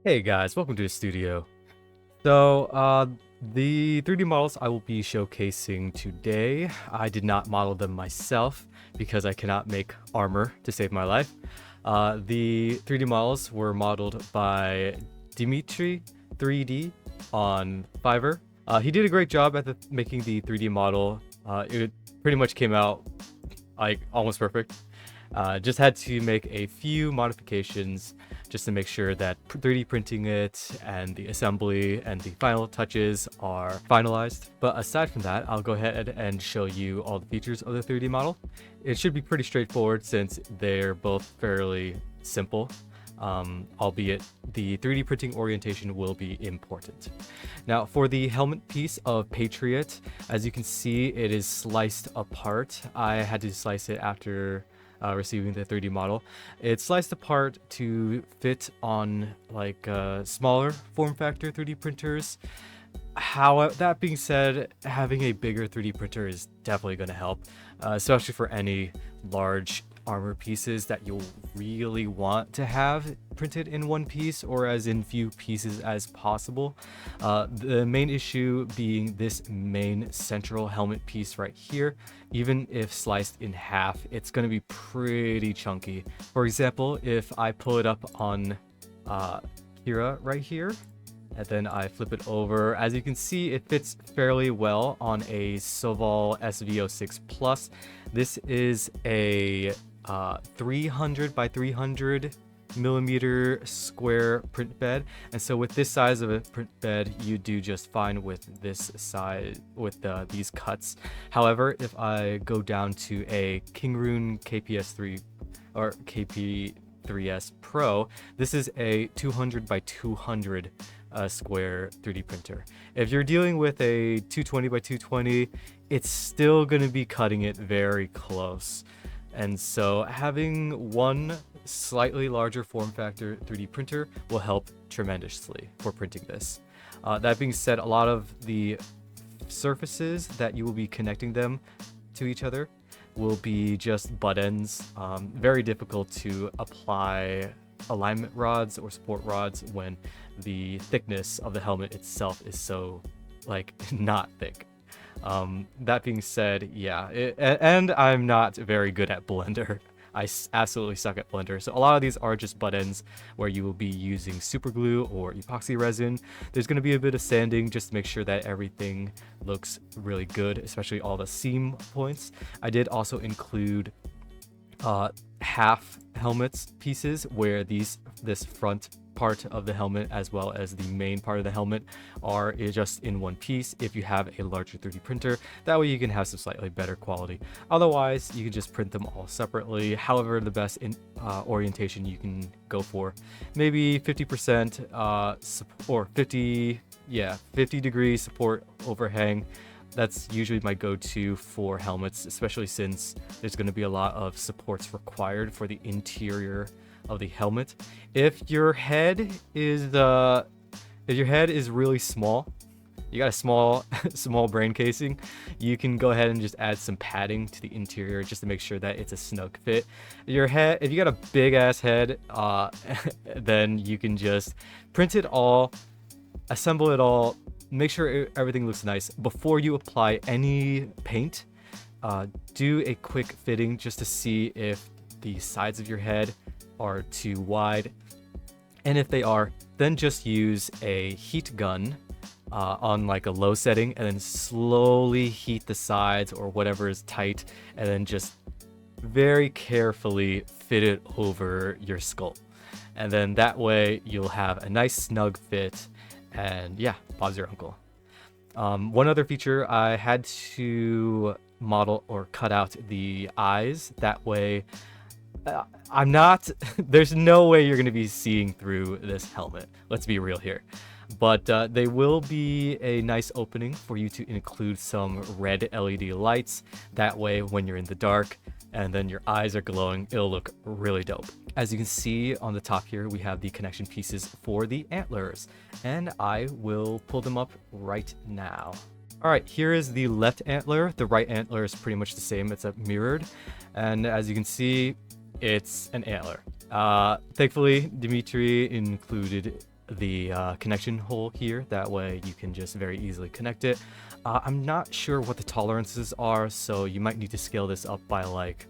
Hey guys, welcome to the studio. So, the 3D models I will be showcasing today, I did not model them myself because I cannot make armor to save my life. The 3D models were modeled by Dimitri 3D on Fiverr. He did a great job at making the 3D model. It pretty much came out like almost perfect. Just had to make a few modifications just to make sure that 3D printing it and the assembly and the final touches are finalized. But aside from that, I'll go ahead and show you all the features of the 3D model. It should be pretty straightforward since they're both fairly simple, albeit the 3D printing orientation will be important. Now, for the helmet piece of Patriot, as you can see, it is sliced apart. I had to slice it after receiving the 3D model. It's sliced apart to fit on like smaller form factor 3D printers. However, that being said, having a bigger 3D printer is definitely going to help, especially for any large armor pieces that you'll really want to have printed in one piece or as in few pieces as possible. The main issue being this main central helmet piece right here. Even if sliced in half, it's going to be pretty chunky. For example, if I pull it up on Kira right here, and then I flip it over, as you can see, it fits fairly well on a Soval SV06 Plus. This is a 300 by 300 millimeter square print bed, and so with this size of a print bed you do just fine with this size with these cuts. However, if I go down to a Kingroon KPS3 or KP3S Pro, this is a 200 by 200 square 3D printer. If you're dealing with a 220 by 220, it's still going to be cutting it very close. And so having one slightly larger form factor 3D printer will help tremendously for printing this. That being said, a lot of the surfaces that you will be connecting them to each other will be just butt ends. Very difficult to apply alignment rods or support rods when the thickness of the helmet itself is so like not thick. That being said, yeah, and I'm not very good at Blender. I absolutely suck at Blender. So a lot of these are just butt ends where you will be using super glue or epoxy resin. There's going to be a bit of sanding just to make sure that everything looks really good, especially all the seam points. I did also include half helmets pieces where this front part of the helmet as well as the main part of the helmet are just in one piece. If you have a larger 3D printer, that way you can have some slightly better quality. Otherwise, you can just print them all separately. However, the best orientation you can go for, maybe 50% or 50 degree support overhang. That's usually my go-to for helmets, especially since there's going to be a lot of supports required for the interior of the helmet. If your head is really small, you got a small brain casing, you can go ahead and just add some padding to the interior just to make sure that it's a snug fit. Your head, if you got a big ass head, then you can just print it all, assemble it all, make sure everything looks nice. Before you apply any paint, do a quick fitting just to see if the sides of your head are too wide. And if they are, then just use a heat gun on like a low setting and then slowly heat the sides or whatever is tight, and then just very carefully fit it over your skull. And then that way you'll have a nice snug fit. And yeah, Bob's your uncle. One other feature, I had to model or cut out the eyes. That way, there's no way you're going to be seeing through this helmet. Let's be real here. But they will be a nice opening for you to include some red LED lights. That way, when you're in the dark and then your eyes are glowing, it'll look really dope. As you can see on the top here, we have the connection pieces for the antlers, and I will pull them up right now. All right, here is the left antler. The right antler is pretty much the same. It's a mirrored, and as you can see, it's an antler. Thankfully, Dimitri included the connection hole here. That way you can just very easily connect it. I'm not sure what the tolerances are, so you might need to scale this up by like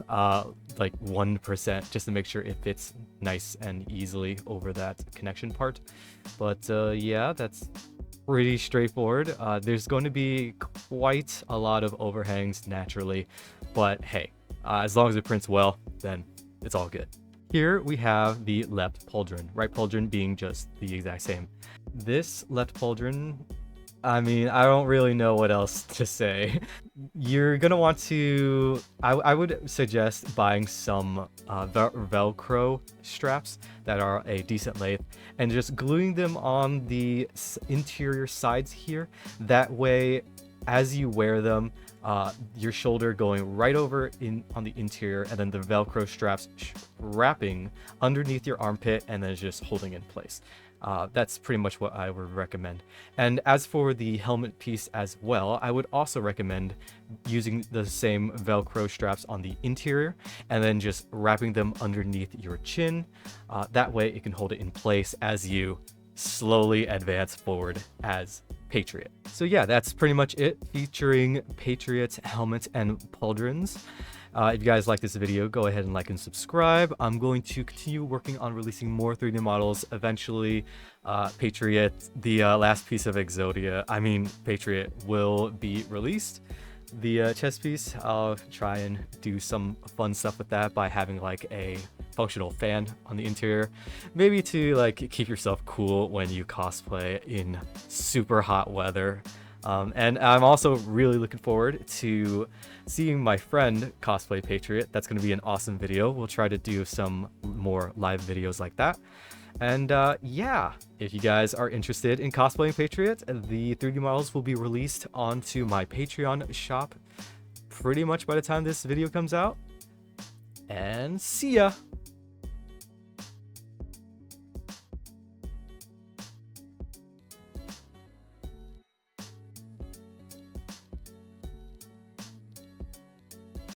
1% just to make sure it fits nice and easily over that connection part. But yeah, that's pretty straightforward. There's going to be quite a lot of overhangs naturally, but hey, as long as it prints well, then it's all good. Here we have the left pauldron, right pauldron being just the exact same. This left pauldron, I mean, I don't really know what else to say. You're gonna want to, I would suggest buying some Velcro straps that are a decent length and just gluing them on the interior sides here. That way, as you wear them, your shoulder going right over on the interior, and then the Velcro straps wrapping underneath your armpit and then just holding in place. That's pretty much what I would recommend. And as for the helmet piece as well, I would also recommend using the same Velcro straps on the interior and then just wrapping them underneath your chin. That way it can hold it in place as you slowly advance forward as Patriot. So yeah, that's pretty much it, featuring Patriot helmets and pauldrons. If you guys like this video, go ahead and like and subscribe. I'm going to continue working on releasing more 3D models. Eventually, Patriot, the last piece of Patriot will be released. The chest piece, I'll try and do some fun stuff with that by having like a functional fan on the interior, maybe to like keep yourself cool when you cosplay in super hot weather. And I'm also really looking forward to seeing my friend cosplay Patriot. That's going to be an awesome video. We'll try to do some more live videos like that. And yeah, if you guys are interested in cosplaying Patriot, the 3D models will be released onto my Patreon shop pretty much by the time this video comes out. And see ya!